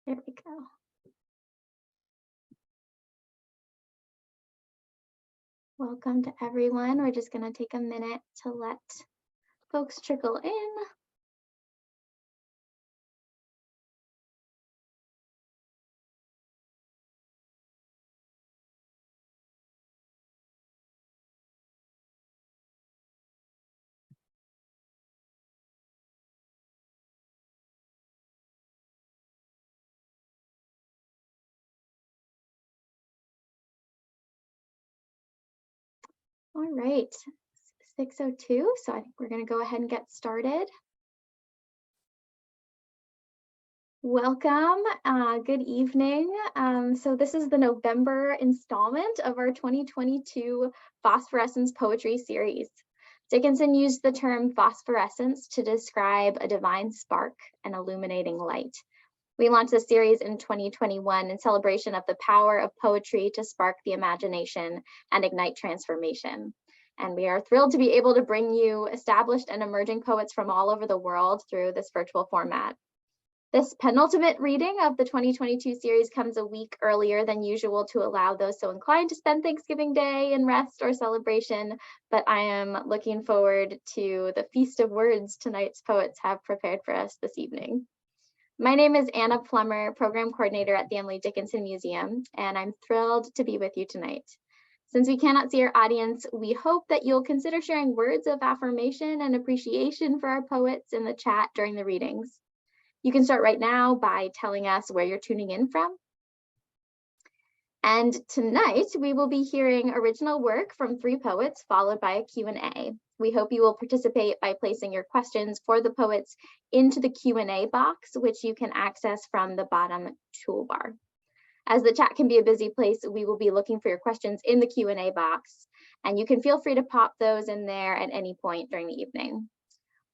There we go. Welcome to everyone. We're just going to take a minute to let folks trickle in. All right, 6:02, so I think we're going to go ahead and get started. Welcome, good evening. So this is the November installment of our 2022 Phosphorescence Poetry Series. Dickinson used the term phosphorescence to describe a divine spark and illuminating light. We launched this series in 2021 in celebration of the power of poetry to spark the imagination and ignite transformation. And we are thrilled to be able to bring you established and emerging poets from all over the world through this virtual format. This penultimate reading of the 2022 series comes a week earlier than usual to allow those so inclined to spend Thanksgiving Day in rest or celebration, but I am looking forward to the feast of words tonight's poets have prepared for us this evening. My name is Anna Plummer, Program Coordinator at the Emily Dickinson Museum, and I'm thrilled to be with you tonight. Since we cannot see our audience, we hope that you'll consider sharing words of affirmation and appreciation for our poets in the chat during the readings. You can start right now by telling us where you're tuning in from. And tonight, we will be hearing original work from 3 poets, followed by a Q&A. We hope you will participate by placing your questions for the poets into the Q&A box, which you can access from the bottom toolbar. As the chat can be a busy place, we will be looking for your questions in the Q&A box, and you can feel free to pop those in there at any point during the evening.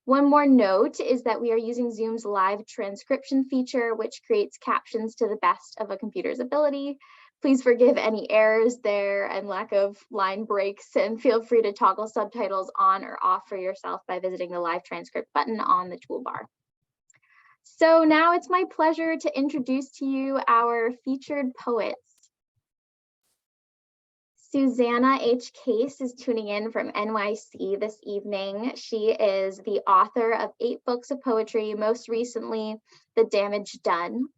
One more note is that we are using Zoom's live transcription feature, which creates captions to the best of a computer's ability. Please forgive any errors there and lack of line breaks, and feel free to toggle subtitles on or off for yourself by visiting the live transcript button on the toolbar. So now it's my pleasure to introduce to you our featured poets. Susana H. Case is tuning in from NYC this evening. She is the author of 8 books of poetry, most recently The Damage Done,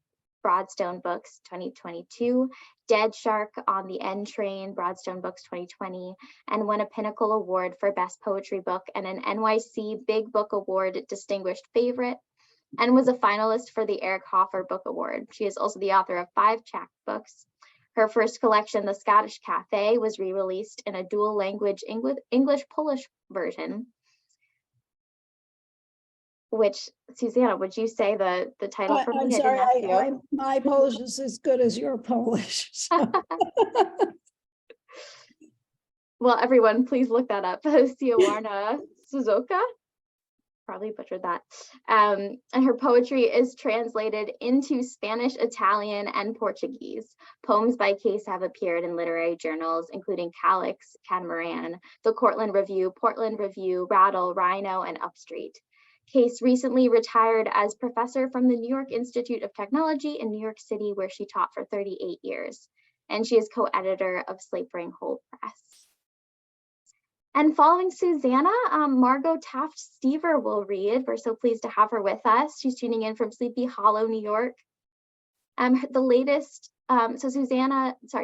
Broadstone Books 2022, Dead Shark on the N Train, Broadstone Books 2020, and won a Pinnacle Award for Best Poetry Book and an NYC Big Book Award Distinguished Favorite, and was a finalist for the Eric Hoffer Book Award. She is also the author of 5 chapbooks. Her first collection, The Scottish Cafe, was re-released in a dual language English-Polish version, which, Susanna, would you say the title for me? I'm sorry, my Polish is as good as your Polish. So. Well, everyone, please look that up. Siawarna Suzoka. Probably butchered that. And her poetry is translated into Spanish, Italian, and Portuguese. Poems by Case have appeared in literary journals, including Calyx, Catamaran, the Portland Review, Rattle, Rhino, and Upstreet. Case recently retired as professor from the New York Institute of Technology in New York City, where she taught for 38 years. And she is co-editor of Slapering Hold Press. And following Susana, Margo Taft-Stever will read. We're so pleased to have her with us. She's tuning in from Sleepy Hollow, New York.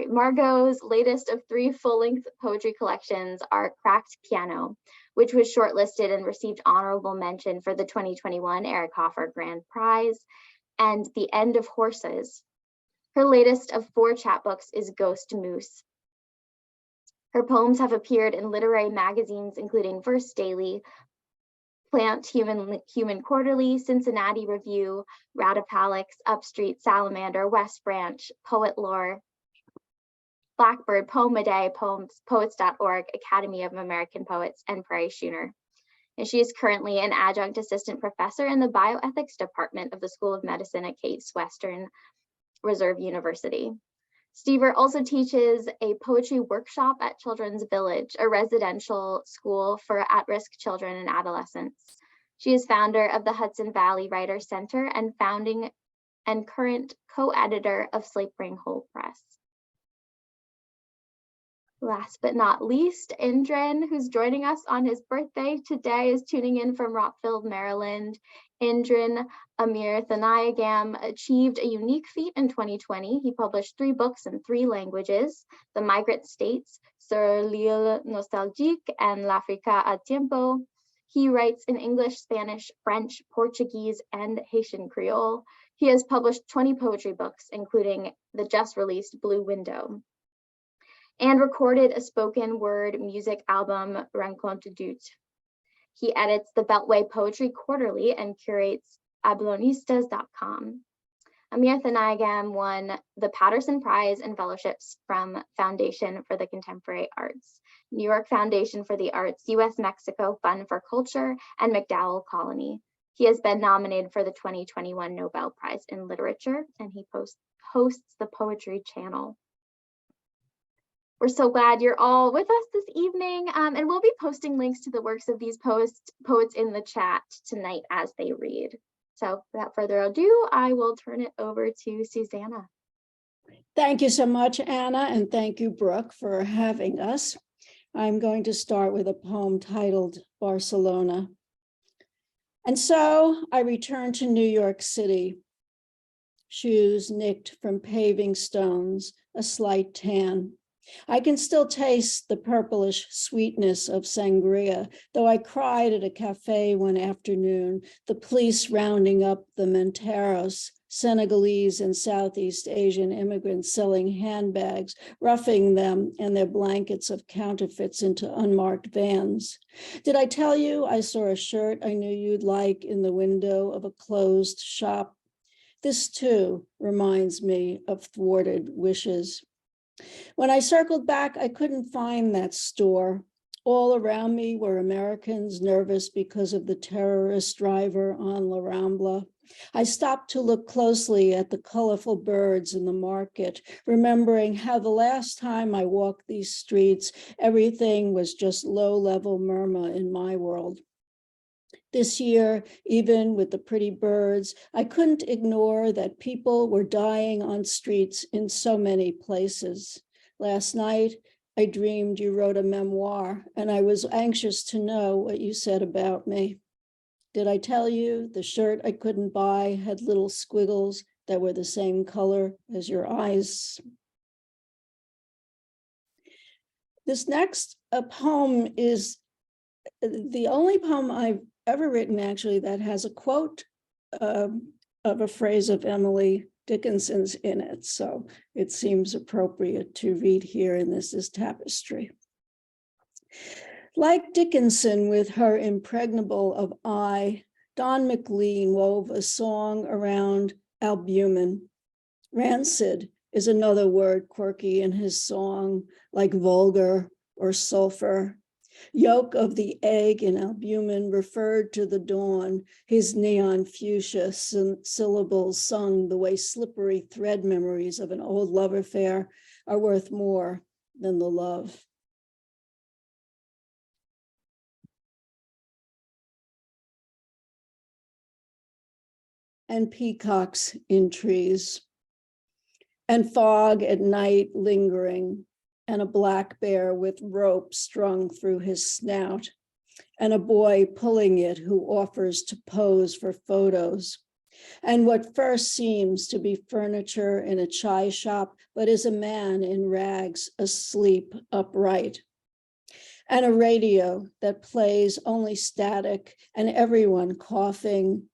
Margo's latest of 3 full-length poetry collections are Cracked Piano, which was shortlisted and received honorable mention for the 2021 Eric Hoffer Grand Prize, and The End of Horses. Her latest of 4 chapbooks is Ghost Moose. Her poems have appeared in literary magazines, including Verse Daily, Plant Human Quarterly, Cincinnati Review, Radipalix, Upstreet, Salamander, West Branch, Poet Lore, Blackbird, Poem a Day, Poets.org, Academy of American Poets, and Prairie Schooner. And she is currently an adjunct assistant professor in the bioethics department of the School of Medicine at Case Western Reserve University. Stever also teaches a poetry workshop at Children's Village, a residential school for at-risk children and adolescents. She is founder of the Hudson Valley Writers Center and founding and current co-editor of Slate-Spring Hole Press. Last but not least, Indran, who's joining us on his birthday today, is tuning in from Rockville, Maryland. Indran Amirthanayagam achieved a unique feat in 2020. He published 3 books in 3 languages: The Migrant States, Sur l'île nostalgique, and L'Africa a tiempo. He writes in English, Spanish, French, Portuguese, and Haitian Creole. He has published 20 poetry books, including the just-released Blue Window, and recorded a spoken word music album, Rencontre Doute. He edits the Beltway Poetry Quarterly and curates ablonistas.com. Amirthanayagam won the Patterson Prize and fellowships from Foundation for the Contemporary Arts, New York Foundation for the Arts, US-Mexico Fund for Culture, and MacDowell Colony. He has been nominated for the 2021 Nobel Prize in Literature, and he hosts the Poetry Channel. We're so glad you're all with us this evening, and we'll be posting links to the works of these poets in the chat tonight as they read. So without further ado, I will turn it over to Susana. Thank you so much, Anna, and thank you, Brooke, for having us. I'm going to start with a poem titled Barcelona. And so I returned to New York City, shoes nicked from paving stones, a slight tan. I can still taste the purplish sweetness of sangria, though I cried at a cafe one afternoon, the police rounding up the Monteros, Senegalese and Southeast Asian immigrants selling handbags, roughing them and their blankets of counterfeits into unmarked vans. Did I tell you I saw a shirt I knew you'd like in the window of a closed shop? This too reminds me of thwarted wishes. When I circled back, I couldn't find that store. All around me were Americans nervous because of the terrorist driver on La Rambla. I stopped to look closely at the colorful birds in the market, remembering how the last time I walked these streets, everything was just low-level murmur in my world. This year, even with the pretty birds, I couldn't ignore that people were dying on streets in so many places. Last night, I dreamed you wrote a memoir, and I was anxious to know what you said about me. Did I tell you the shirt I couldn't buy had little squiggles that were the same color as your eyes? This next poem is the only poem I've ever written, actually, that has a quote of a phrase of Emily Dickinson's in it. So it seems appropriate to read here, and this is Tapestry. Like Dickinson with her impregnable of eye, Don McLean wove a song around albumin. Rancid is another word quirky in his song, like vulgar or sulfur. Yolk of the egg in albumin referred to the dawn, his neon fuchsia syllables sung the way slippery thread memories of an old love affair are worth more than the love. And peacocks in trees, and fog at night lingering, and a black bear with rope strung through his snout, and a boy pulling it who offers to pose for photos, and what first seems to be furniture in a chai shop, but is a man in rags asleep upright, and a radio that plays only static and everyone coughing,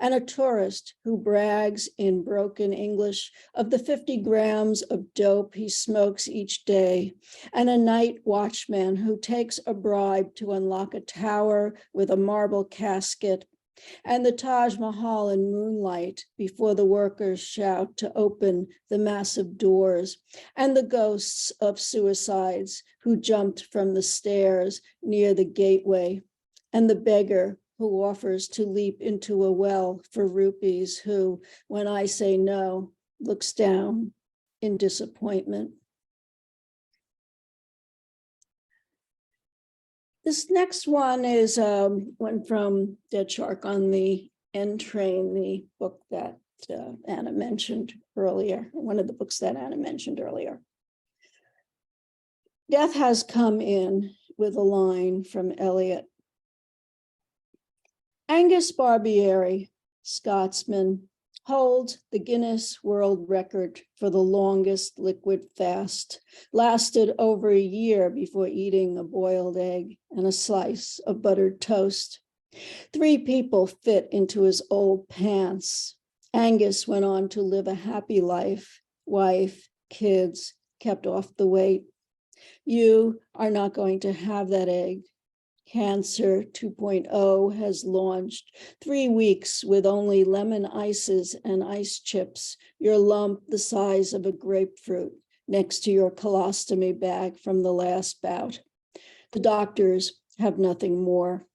and a tourist who brags in broken English of the 50 grams of dope he smokes each day, and a night watchman who takes a bribe to unlock a tower with a marble casket, and the Taj Mahal in moonlight before the workers shout to open the massive doors, and the ghosts of suicides who jumped from the stairs near the gateway, and the beggar who offers to leap into a well for rupees, who, when I say no, looks down in disappointment. This next one is one from Dead Shark on the Entrain, the book that Anna mentioned earlier, one of the books that Anna mentioned earlier. Death has come in with a line from Eliot. Angus Barbieri, Scotsman, holds the Guinness World Record for the longest liquid fast, lasted over a year before eating a boiled egg and a slice of buttered toast. 3 people fit into his old pants. Angus went on to live a happy life, wife, kids, kept off the weight. You are not going to have that egg. Cancer 2.0 has launched. 3 weeks with only lemon ices and ice chips, your lump the size of a grapefruit next to your colostomy bag from the last bout. The doctors have nothing more.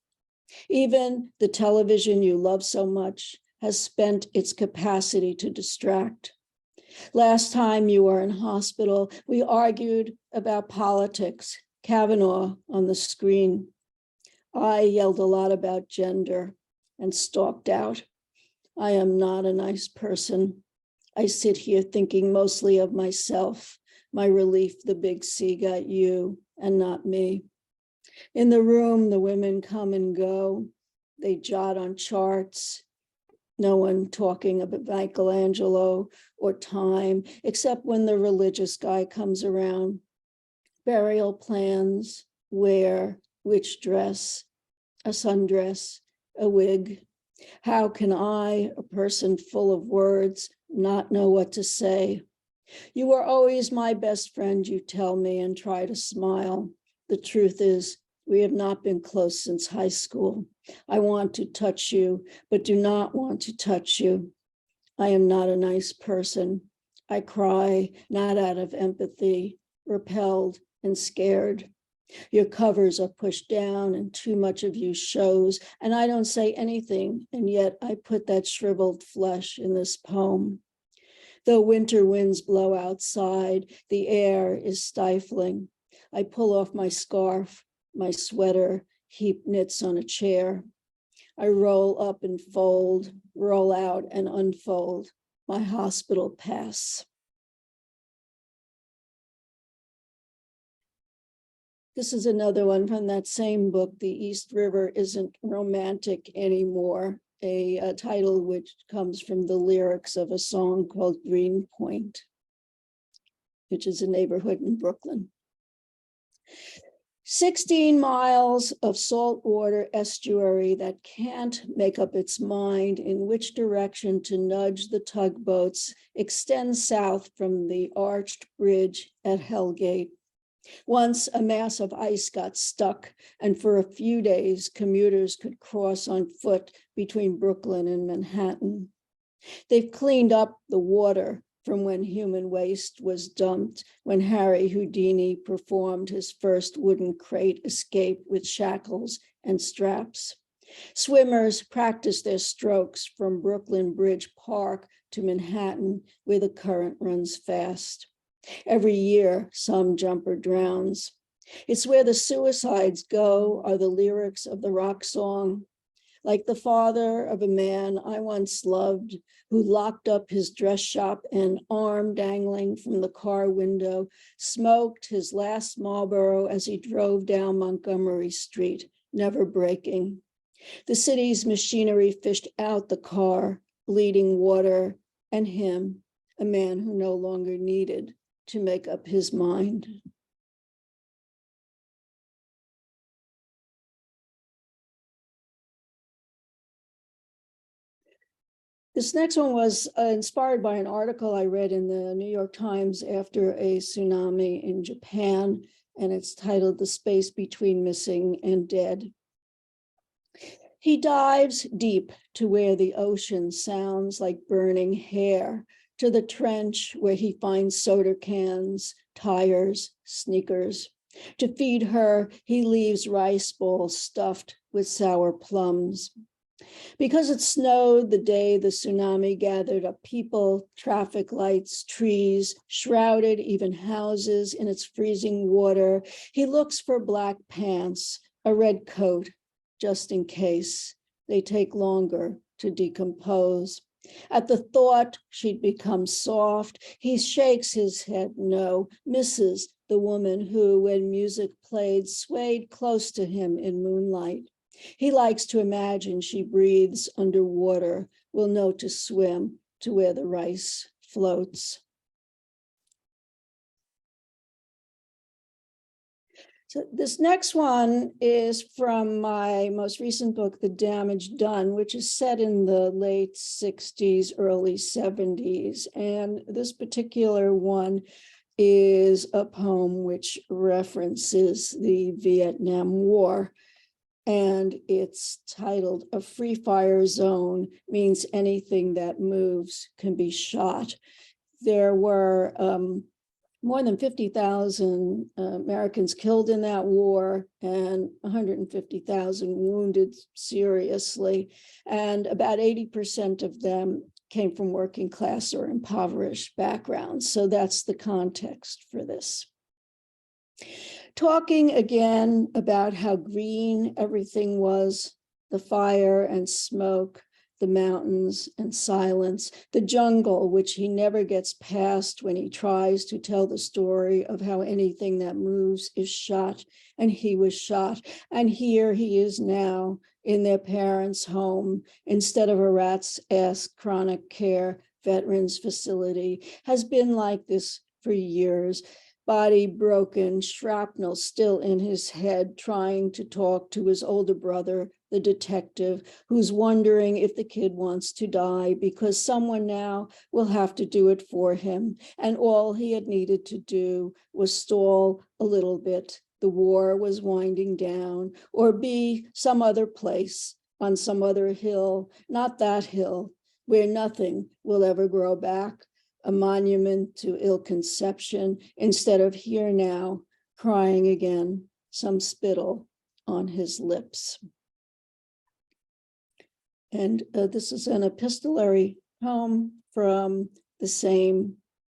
Even the television you love so much has spent its capacity to distract. Last time you were in hospital, we argued about politics, Kavanaugh on the screen. I yelled a lot about gender and stalked out. I am not a nice person. I sit here thinking mostly of myself, my relief the big C got you and not me. In the room, the women come and go. They jot on charts. No one talking about Michelangelo or time, except when the religious guy comes around. Burial plans, where, which dress, a sundress, a wig. How can I, a person full of words, not know what to say? You were always my best friend, you tell me, and try to smile. The truth is, we have not been close since high school. I want to touch you, but do not want to touch you. I am not a nice person. I cry, not out of empathy, repelled and scared. Your covers are pushed down and too much of you shows, and I don't say anything, and yet I put that shriveled flesh in this poem. Though winter winds blow outside, the air is stifling. I pull off my scarf, my sweater, heap knits on a chair. I roll up and fold, roll out and unfold my hospital pass. This is another one from that same book, The East River Isn't Romantic Anymore, a title which comes from the lyrics of a song called Greenpoint, which is a neighborhood in Brooklyn. 16 miles of saltwater estuary that can't make up its mind in which direction to nudge the tugboats extends south from the arched bridge at Hellgate. Once a mass of ice got stuck, and for a few days, commuters could cross on foot between Brooklyn and Manhattan. They've cleaned up the water from when human waste was dumped, when Harry Houdini performed his first wooden crate escape with shackles and straps. Swimmers practice their strokes from Brooklyn Bridge Park to Manhattan, where the current runs fast. Every year, some jumper drowns. It's where the suicides go, are the lyrics of the rock song. Like the father of a man I once loved, who locked up his dress shop and, arm dangling from the car window, smoked his last Marlboro as he drove down Montgomery Street, never braking. The city's machinery fished out the car, bleeding water, and him, a man who no longer needed to make up his mind. This next one was inspired by an article I read in the New York Times after a tsunami in Japan, and it's titled "The Space Between Missing and Dead." He dives deep to where the ocean sounds like burning hair, to the trench where he finds soda cans, tires, sneakers. To feed her, he leaves rice bowls stuffed with sour plums. Because it snowed the day the tsunami gathered up people, traffic lights, trees, shrouded even houses in its freezing water, he looks for black pants, a red coat, just in case. They take longer to decompose. At the thought she'd become soft, he shakes his head no, misses the woman who, when music played, swayed close to him in moonlight. He likes to imagine she breathes underwater, will know to swim to where the rice floats. So this next one is from my most recent book, The Damage Done, which is set in the late 60s, early 70s. And this particular one is a poem which references the Vietnam War. And it's titled "A Free Fire Zone Means Anything That Moves Can Be Shot." There were more than 50,000 Americans killed in that war and 150,000 wounded seriously. And about 80% of them came from working class or impoverished backgrounds. So that's the context for this. Talking again about how green everything was, the fire and smoke, the mountains and silence, the jungle, which he never gets past when he tries to tell the story of how anything that moves is shot, and he was shot. And here he is now in their parents' home instead of a rat's ass chronic care veterans facility, has been like this for years. Body broken, shrapnel still in his head, trying to talk to his older brother, the detective, who's wondering if the kid wants to die because someone now will have to do it for him. And all he had needed to do was stall a little bit. The war was winding down, or be some other place on some other hill, not that hill, where nothing will ever grow back. A monument to ill conception, instead of here now, crying again, some spittle on his lips. And this is an epistolary poem from the same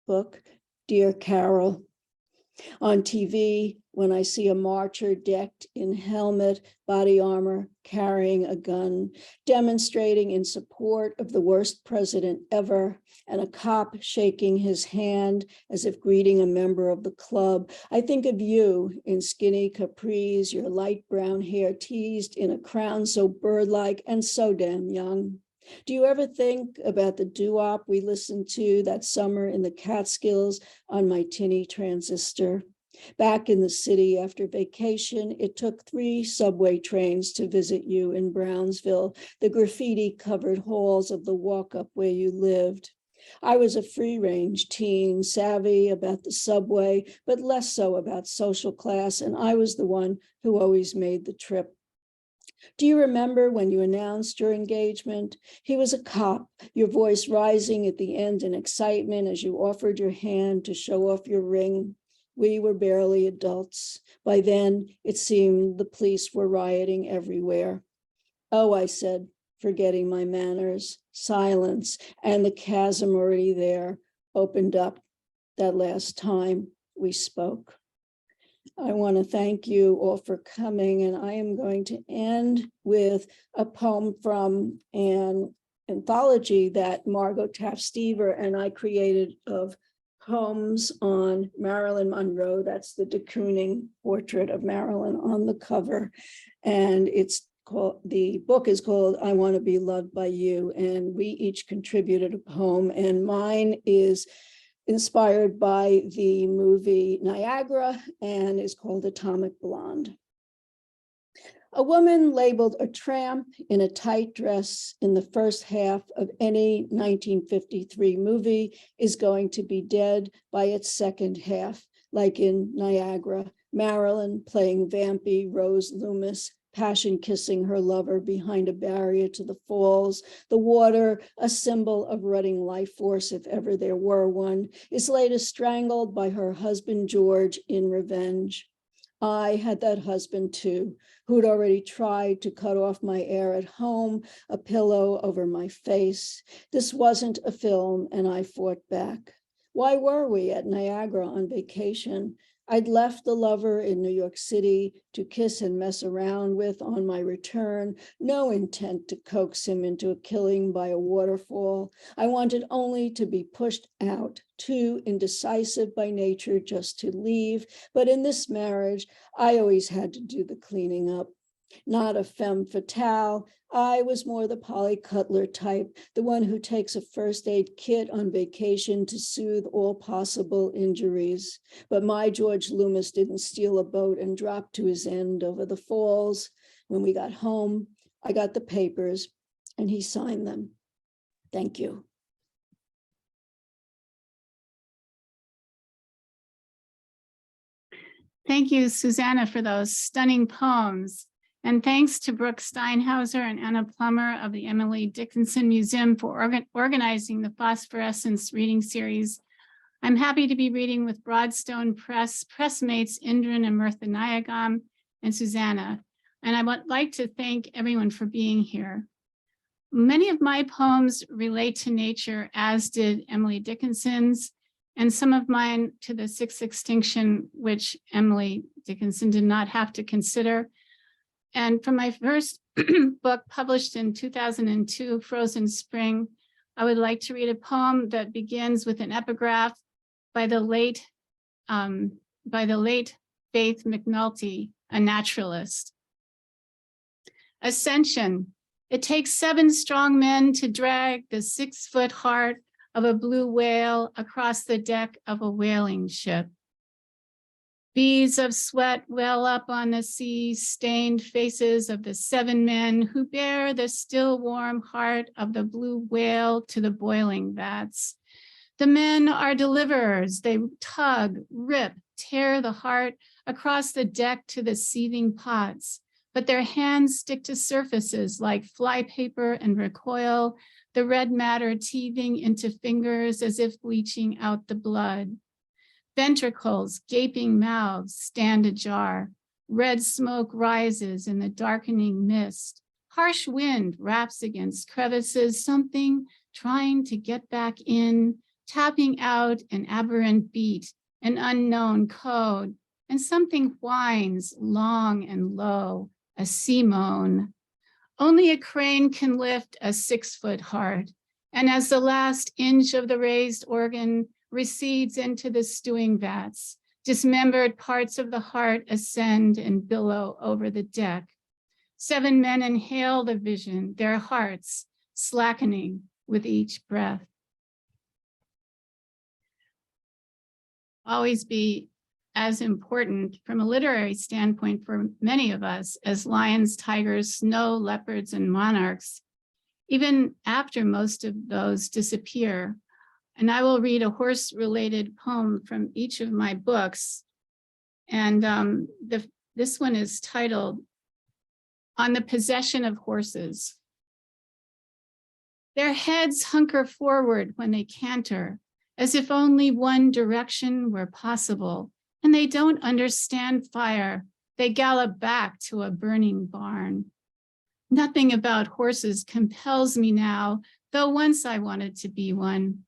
book, Dear Carol. On TV, when I see a marcher decked in helmet, body armor, carrying a gun, demonstrating in support of the worst president ever, and a cop shaking his hand as if greeting a member of the club, I think of you in skinny capris, your light brown hair teased in a crown so bird-like and so damn young. Do you ever think about the doo-wop we listened to that summer in the Catskills on my tinny transistor? Back in the city after vacation, it took 3 subway trains to visit you in Brownsville, the graffiti-covered halls of the walk-up where you lived. I was a free-range teen, savvy about the subway, but less so about social class, and I was the one who always made the trip. Do you remember when you announced your engagement? He was a cop, your voice rising at the end in excitement as you offered your hand to show off your ring. We were barely adults. By then, it seemed the police were rioting everywhere. Oh, I said, forgetting my manners. Silence, and the chasm already there opened up that last time we spoke. I want to thank you all for coming, and I am going to end with a poem from an anthology that Margo Taft-Stever and I created of poems on Marilyn Monroe. That's the de Kooning portrait of Marilyn on the cover, and the book is called I Want to Be Loved by You, and we each contributed a poem, and mine is inspired by the movie Niagara and is called Atomic Blonde. A woman labeled a tramp in a tight dress in the first half of any 1953 movie is going to be dead by its second half, like in Niagara, Marilyn playing vampy Rose Loomis, passion kissing her lover behind a barrier to the falls. The water, a symbol of rutting life force, if ever there were one, is later strangled by her husband George in revenge. I had that husband too, who'd already tried to cut off my air at home, a pillow over my face. This wasn't a film, and I fought back. Why were we at Niagara on vacation? I'd left the lover in New York City to kiss and mess around with on my return, no intent to coax him into a killing by a waterfall. I wanted only to be pushed out, too indecisive by nature just to leave. But in this marriage, I always had to do the cleaning up. Not a femme fatale. I was more the Polly Cutler type, the one who takes a first aid kit on vacation to soothe all possible injuries. But my George Loomis didn't steal a boat and drop to his end over the falls. When we got home, I got the papers and he signed them. Thank you. Thank you, Susana, for those stunning poems. And thanks to Brooke Steinhauser and Anna Plummer of the Emily Dickinson Museum for organizing the Phosphorescence reading series. I'm happy to be reading with Broadstone Press pressmates Indran Amirthanayagam and Susana. And I would like to thank everyone for being here. Many of my poems relate to nature, as did Emily Dickinson's, and some of mine to the sixth extinction, which Emily Dickinson did not have to consider. And from my first book published in 2002, Frozen Spring, I would like to read a poem that begins with an epigraph by the late Faith McNulty, a naturalist. Ascension. It takes 7 strong men to drag the 6-foot heart of a blue whale across the deck of a whaling ship. Beads of sweat well up on the sea-stained faces of the 7 men who bear the still warm heart of the blue whale to the boiling vats. The men are deliverers. They tug, rip, tear the heart across the deck to the seething pots, but their hands stick to surfaces like flypaper and recoil, the red matter teething into fingers as if bleaching out the blood. Ventricles, gaping mouths stand ajar. Red smoke rises in the darkening mist. Harsh wind raps against crevices, something trying to get back in, tapping out an aberrant beat, an unknown code, and something whines long and low, a sea moan. Only a crane can lift a 6-foot heart, and as the last inch of the raised organ recedes into the stewing vats, dismembered parts of the heart ascend and billow over the deck. 7 men inhale the vision, their hearts slackening with each breath. Always be as important from a literary standpoint for many of us as lions, tigers, snow leopards, and monarchs, even after most of those disappear. And I will read a horse-related poem from each of my books. And this one is titled, On the Possession of Horses. Their heads hunker forward when they canter, as if only one direction were possible, and they don't understand fire. They gallop back to a burning barn. Nothing about horses compels me now, though once I wanted to be one.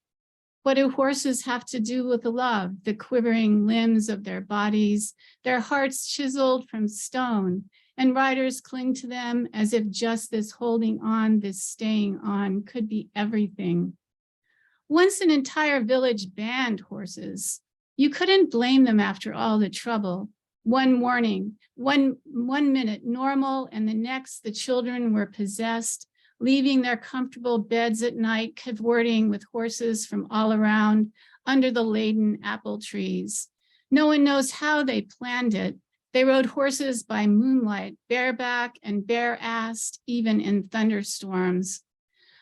What do horses have to do with love, the quivering limbs of their bodies, their hearts chiseled from stone, and riders cling to them as if just this holding on, this staying on could be everything. Once an entire village banned horses. You couldn't blame them after all the trouble. One morning, one minute normal, and the next the children were possessed, leaving their comfortable beds at night, cavorting with horses from all around under the laden apple trees. No one knows how they planned it. They rode horses by moonlight, bareback and bare-assed, even in thunderstorms.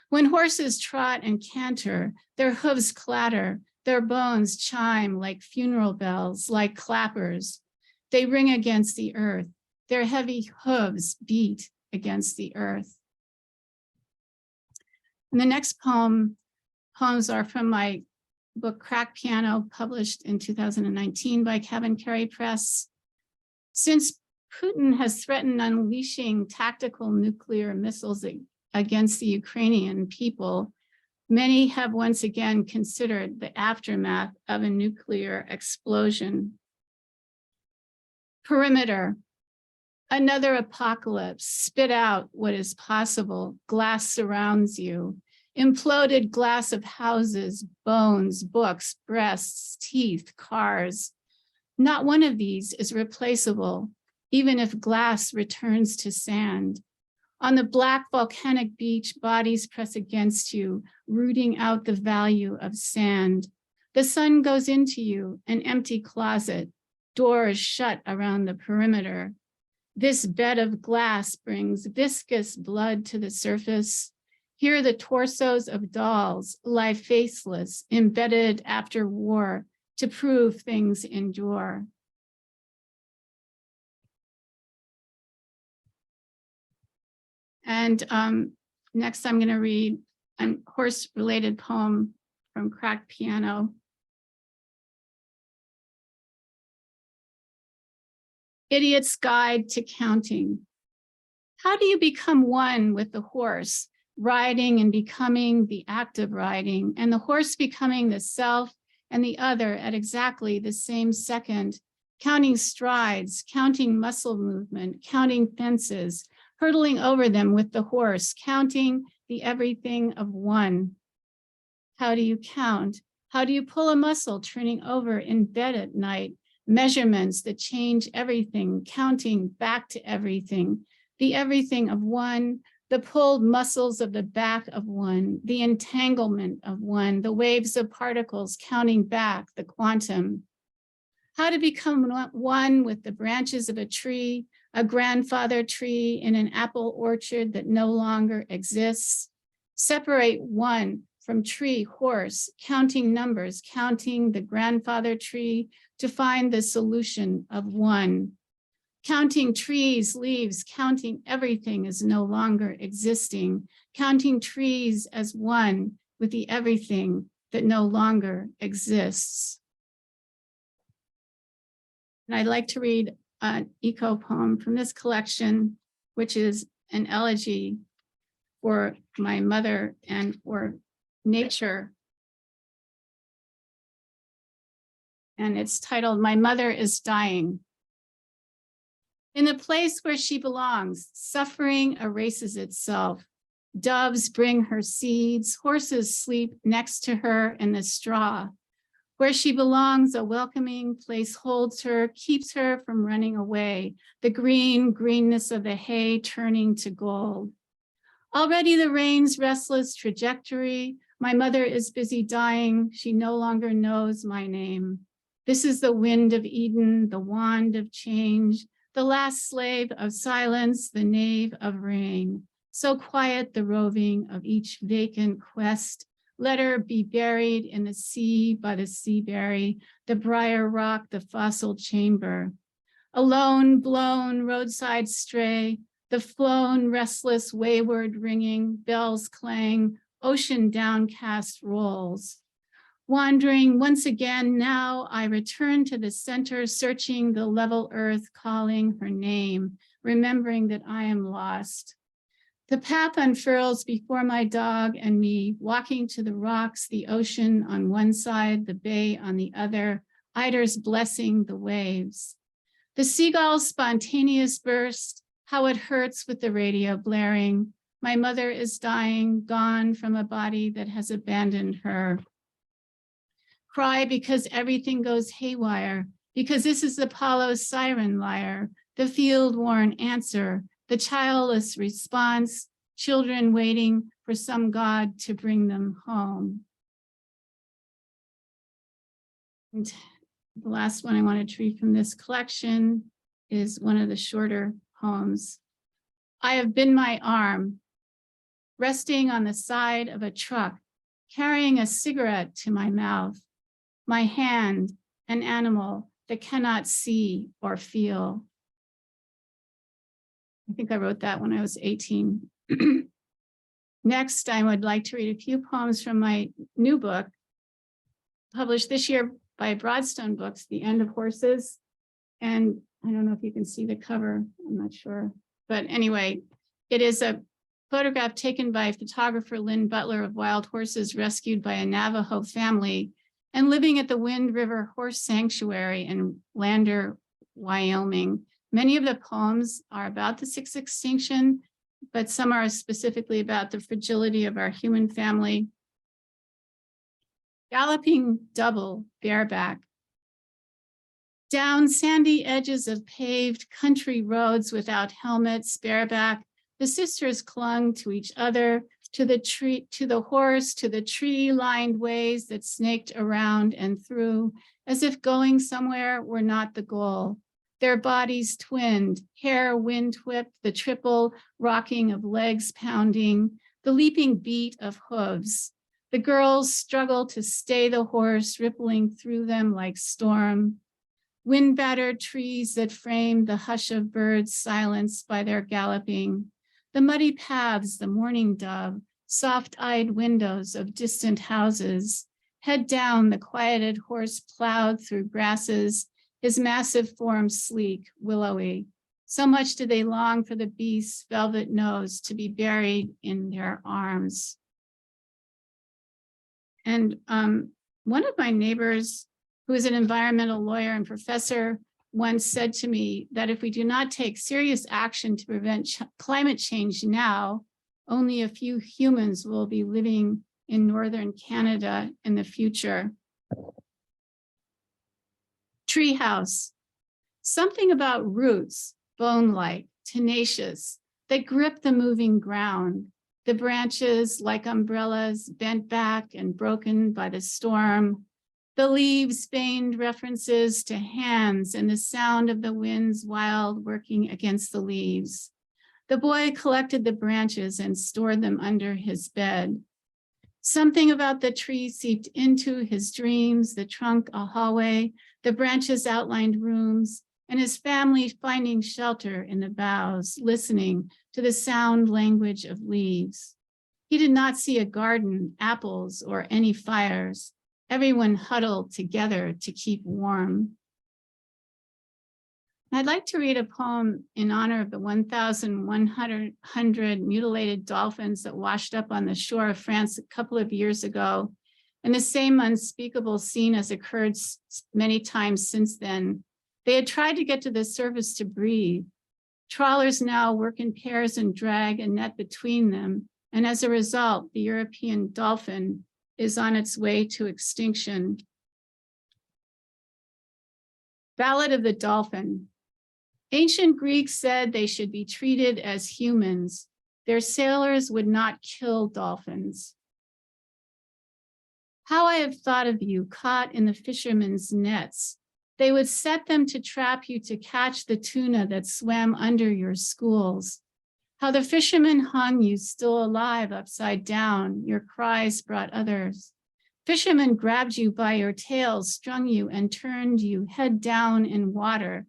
When horses trot and canter, their hooves clatter, their bones chime like funeral bells, like clappers. They ring against the earth. Their heavy hooves beat against the earth. And the next poems are from my book, Crack Piano, published in 2019 by Kevin Carey Press. Since Putin has threatened unleashing tactical nuclear missiles against the Ukrainian people, many have once again considered the aftermath of a nuclear explosion. Perimeter. Another apocalypse. Spit out what is possible. Glass surrounds you. Imploded glass of houses, bones, books, breasts, teeth, cars. Not one of these is replaceable, even if glass returns to sand. On the black volcanic beach, bodies press against you, rooting out the value of sand. The sun goes into you, an empty closet, doors shut around the perimeter. This bed of glass brings viscous blood to the surface. Here the torsos of dolls lie faceless, embedded after war to prove things endure. And next I'm going to read a horse-related poem from Cracked Piano. Idiot's Guide to Counting. How do you become one with the horse, riding and becoming the act of riding, and the horse becoming the self and the other at exactly the same second, counting strides, counting muscle movement, counting fences, hurtling over them with the horse, counting the everything of one? How do you count? How do you pull a muscle turning over in bed at night? Measurements that change everything, counting back to everything, the everything of one, the pulled muscles of the back of one, the entanglement of one, the waves of particles counting back, the quantum. How to become one with the branches of a tree, a grandfather tree in an apple orchard that no longer exists. Separate one from tree, horse, counting numbers, counting the grandfather tree to find the solution of one. Counting trees, leaves, counting everything as no longer existing. Counting trees as one with the everything that no longer exists. And I'd like to read an eco poem from this collection, which is an elegy for my mother and for nature. And it's titled, My Mother is Dying. In the place where she belongs, suffering erases itself. Doves bring her seeds, horses sleep next to her in the straw. Where she belongs, a welcoming place holds her, keeps her from running away, the greenness of the hay turning to gold. Already the rain's restless trajectory. My mother is busy dying. She no longer knows my name. This is the wind of Eden, the wand of change, the last slave of silence, the knave of rain. So quiet the roving of each vacant quest. Let her be buried in the sea by the seaberry, the briar rock, the fossil chamber. Alone, blown, roadside stray, the flown, restless, wayward ringing, bells clang, ocean downcast rolls. Wandering once again, now I return to the center, searching the level earth, calling her name, remembering that I am lost. The path unfurls before my dog and me, walking to the rocks, the ocean on one side, the bay on the other, eiders blessing the waves. The seagull's spontaneous burst, how it hurts with the radio blaring. My mother is dying, gone from a body that has abandoned her. Cry because everything goes haywire, because this is Apollo's siren lyre, the field-worn answer, the childless response, children waiting for some God to bring them home. And the last one I wanted to read from this collection is one of the shorter poems. I have been my arm, resting on the side of a truck, carrying a cigarette to my mouth. My hand, an animal that cannot see or feel. I think I wrote that when I was 18. Next, I would like to read a few poems from my new book, published this year by Broadstone Books, The End of Horses. And I don't know if you can see the cover, I'm not sure. But anyway, it is a photograph taken by photographer Lynn Butler of wild horses rescued by a Navajo family and living at the Wind River Horse Sanctuary in Lander, Wyoming. Many of the poems are about the sixth extinction, but some are specifically about the fragility of our human family. Galloping double bareback. Down sandy edges of paved country roads without helmets, bareback, the sisters clung to each other, to the tree, to the horse, to the tree-lined ways that snaked around and through, as if going somewhere were not the goal. Their bodies twinned, hair wind-whipped, the triple rocking of legs pounding, the leaping beat of hooves. The girls struggled to stay the horse, rippling through them like storm. Wind-battered trees that framed the hush of birds silenced by their galloping. The muddy paths, the mourning dove, soft-eyed windows of distant houses. Head down, the quieted horse plowed through grasses, his massive form sleek, willowy. So much did they long for the beast's velvet nose to be buried in their arms. And one of my neighbors, who is an environmental lawyer and professor, once said to me that if we do not take serious action to prevent climate change now, only a few humans will be living in northern Canada in the future. Treehouse. Something about roots, bone-like, tenacious, that grip the moving ground. The branches, like umbrellas, bent back and broken by the storm. The leaves veined references to hands and the sound of the wind's wild working against the leaves. The boy collected the branches and stored them under his bed. Something about the tree seeped into his dreams, the trunk a hallway, the branches outlined rooms, and his family finding shelter in the boughs, listening to the sound language of leaves. He did not see a garden, apples, or any fires. Everyone huddled together to keep warm. I'd like to read a poem in honor of the 1,100 mutilated dolphins that washed up on the shore of France a couple of years ago, and the same unspeakable scene has occurred many times since then. They had tried to get to the surface to breathe. Trawlers now work in pairs and drag a net between them, and as a result, the European dolphin is on its way to extinction. Ballad of the Dolphin. Ancient Greeks said they should be treated as humans. Their sailors would not kill dolphins. How I have thought of you caught in the fishermen's nets. They would set them to trap you to catch the tuna that swam under your schools. How the fishermen hung you still alive upside down. Your cries brought others. Fishermen grabbed you by your tails, strung you and turned you head down in water,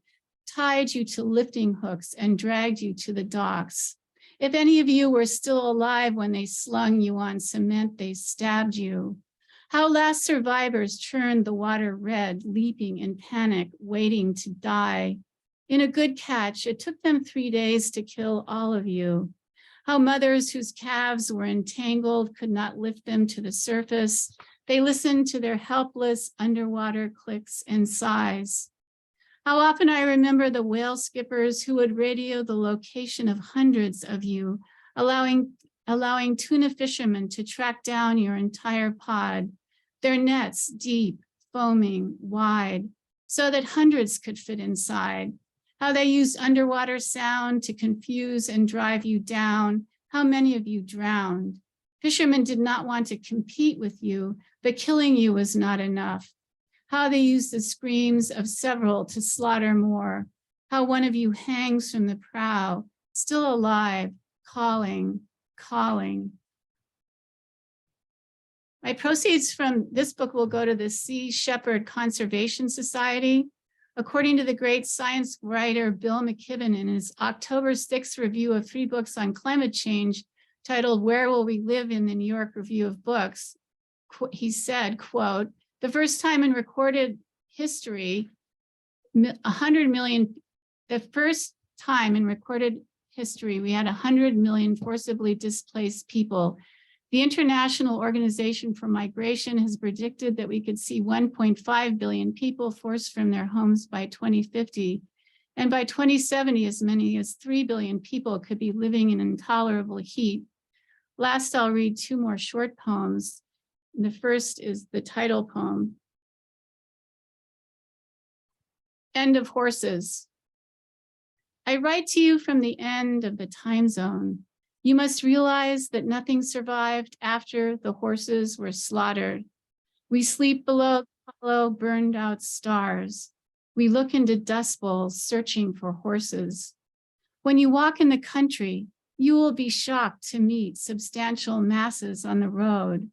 tied you to lifting hooks and dragged you to the docks. If any of you were still alive when they slung you on cement, they stabbed you. How last survivors churned the water red, leaping in panic, waiting to die. In a good catch, it took them 3 days to kill all of you. How mothers whose calves were entangled could not lift them to the surface. They listened to their helpless underwater clicks and sighs. How often I remember the whale skippers who would radio the location of hundreds of you, allowing tuna fishermen to track down your entire pod, their nets deep, foaming, wide, so that hundreds could fit inside. How they used underwater sound to confuse and drive you down. How many of you drowned. Fishermen did not want to compete with you, but killing you was not enough. How they used the screams of several to slaughter more. How one of you hangs from the prow, still alive, calling, calling. My proceeds from this book will go to the Sea Shepherd Conservation Society. According to the great science writer Bill McKibben in his October 6th review of 3 books on climate change titled Where Will We Live in the New York Review of Books, he said, quote, the first time in recorded history, 100 million, the first time in recorded history, we had 100 million forcibly displaced people. The International Organization for Migration has predicted that we could see 1.5 billion people forced from their homes by 2050. And by 2070, as many as 3 billion people could be living in intolerable heat. Last, I'll read 2 more short poems. The first is the title poem, End of Horses. I write to you from the end of the time zone. You must realize that nothing survived after the horses were slaughtered. We sleep below hollow, burned out stars. We look into dust bowls searching for horses. When you walk in the country, you will be shocked to meet substantial masses on the road.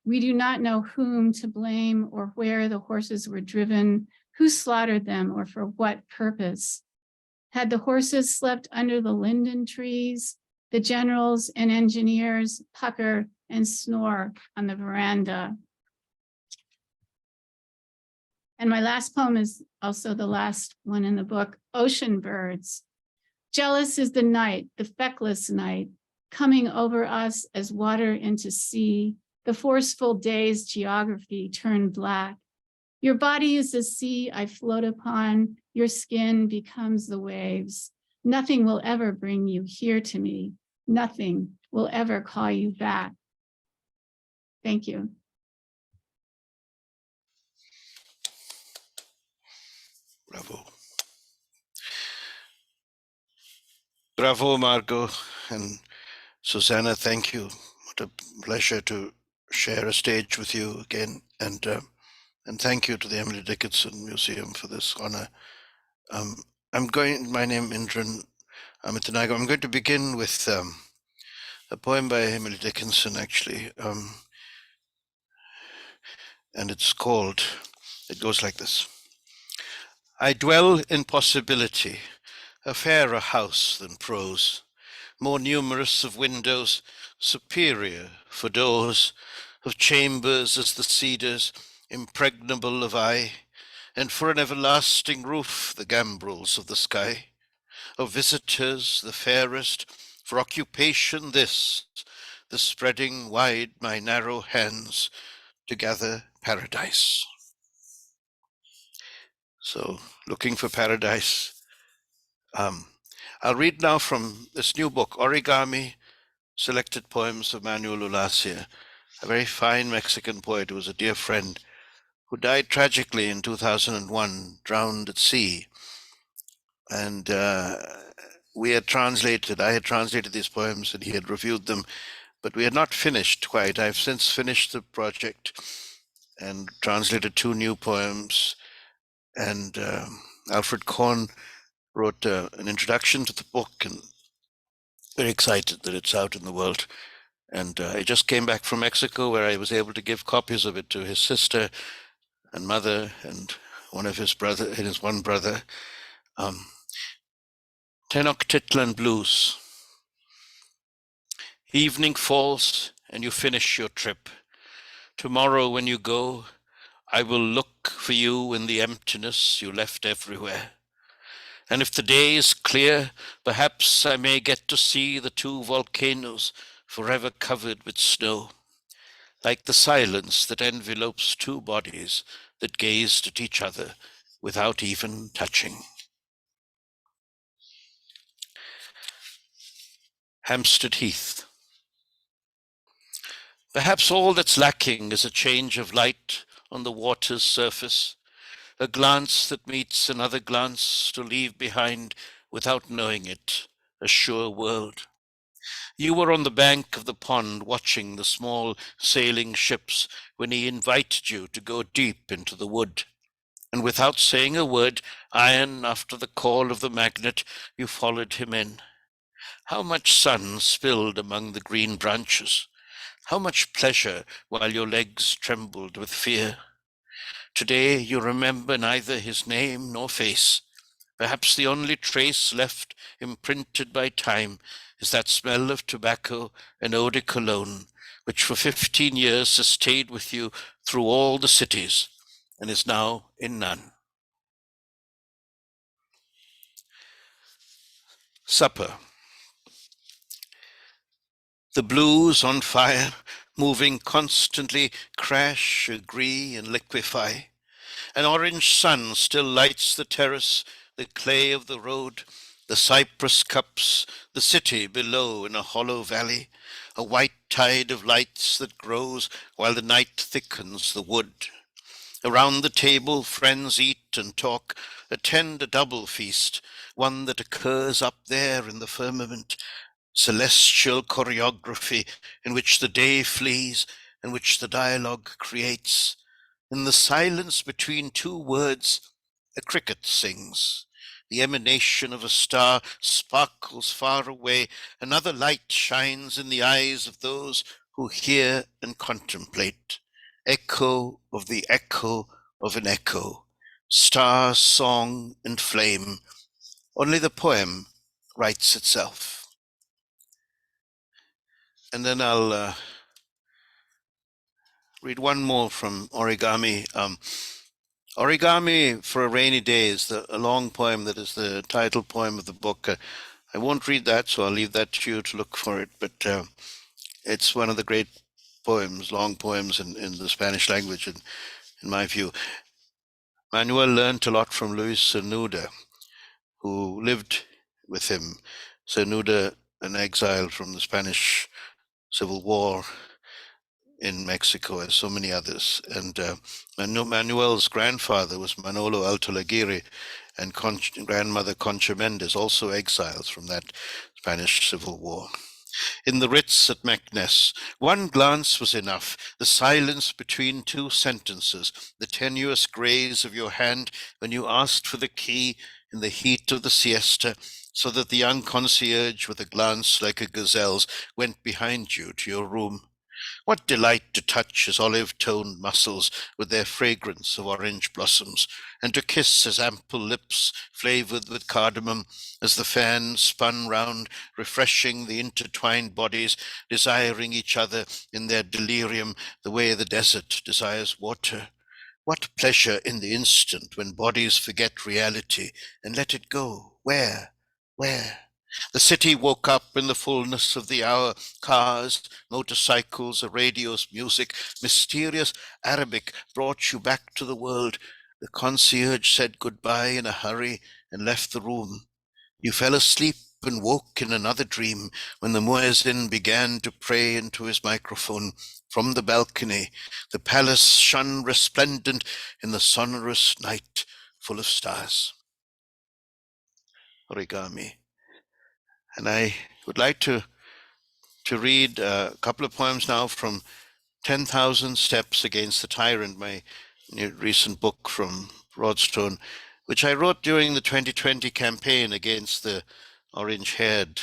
We do not know whom to blame or where the horses were driven, who slaughtered them or for what purpose. Had the horses slept under the linden trees, the generals and engineers pucker and snore on the veranda. And my last poem is also the last one in the book, Ocean Birds. Jealous is the night, the feckless night, coming over us as water into sea, the forceful day's geography turned black. Your body is the sea I float upon, your skin becomes the waves. Nothing will ever bring you here to me. Nothing will ever call you back. Thank you. Bravo. Bravo, Margo and Susana. Thank you. What a pleasure to share a stage with you again. And thank you to the Emily Dickinson Museum for this honor. My name is Indran Amirthanayagam. I'm going to begin with a poem by Emily Dickinson, actually. And it goes like this. I dwell in possibility, a fairer house than prose, more numerous of windows, superior for doors, of chambers as the cedars, impregnable of eye, and for an everlasting roof the gambrels of the sky, of visitors the fairest, for occupation this, the spreading wide my narrow hands to gather paradise. So, looking for paradise. I'll read now from this new book, Origami, Selected Poems of Manuel Ulacia, a very fine Mexican poet who was a dear friend who died tragically in 2001, drowned at sea. And I had translated these poems and he had reviewed them, but we had not finished quite. I've since finished the project and translated 2 new poems. And Alfred Korn wrote an introduction to the book, and very excited that it's out in the world. And I just came back from Mexico, where I was able to give copies of it to his sister and mother and his one brother. Tenochtitlan Blues. Evening falls and you finish your trip. Tomorrow when you go, I will look for you in the emptiness you left everywhere. And if the day is clear, perhaps I may get to see the 2 volcanoes forever covered with snow, like the silence that envelopes 2 bodies that gazed at each other without even touching. Hampstead Heath. Perhaps all that's lacking is a change of light on the water's surface, a glance that meets another glance to leave behind, without knowing it, a sure world. You were on the bank of the pond watching the small sailing ships when he invited you to go deep into the wood. And without saying a word, iron after the call of the magnet, you followed him in. How much sun spilled among the green branches! How much pleasure while your legs trembled with fear! Today you remember neither his name nor face. Perhaps the only trace left imprinted by time is that smell of tobacco and eau de cologne, which for 15 years has stayed with you through all the cities and is now in none. Supper. The blues on fire, moving constantly, crash, agree, and liquefy. An orange sun still lights the terrace the clay of the road, the cypress cups, the city below in a hollow valley, a white tide of lights that grows while the night thickens the wood. Around the table, friends eat and talk, attend a double feast, one that occurs up there in the firmament, celestial choreography in which the day flees and which the dialogue creates. In the silence between two words, a cricket sings. The emanation of a star sparkles far away. Another light shines in the eyes of those who hear and contemplate. Echo of the echo of an echo. Star, song, and flame. Only the poem writes itself. And then I'll read one more from Origami. Origami for a Rainy Day is a long poem that is the title poem of the book. I won't read that, so I'll leave that to you to look for it. But it's one of the great poems, long poems in the Spanish language, in my view. Manuel learned a lot from Luis Cernuda, who lived with him. Cernuda, an exile from the Spanish Civil War in Mexico, as so many others. And Manuel's grandfather was Manolo Altolaguirre, and grandmother Concha Mendez, also exiles from that Spanish Civil War. In the Ritz at Meknes, one glance was enough, the silence between two sentences, the tenuous graze of your hand when you asked for the key in the heat of the siesta, so that the young concierge with a glance like a gazelle's went behind you to your room. What delight to touch his olive-toned muscles with their fragrance of orange blossoms, and to kiss his ample lips flavored with cardamom as the fan spun round, refreshing the intertwined bodies, desiring each other in their delirium the way the desert desires water. What pleasure in the instant when bodies forget reality and let it go. Where? The city woke up in the fullness of the hour. Cars, motorcycles, a radio's music, mysterious Arabic brought you back to the world. The concierge said goodbye in a hurry and left the room. You fell asleep and woke in another dream when the muezzin began to pray into his microphone. From the balcony, the palace shone resplendent in the sonorous night full of stars. Origami. And I would like to read a couple of poems now from 10,000 Steps Against the Tyrant, my recent book from Broadstone, which I wrote during the 2020 campaign against the orange-haired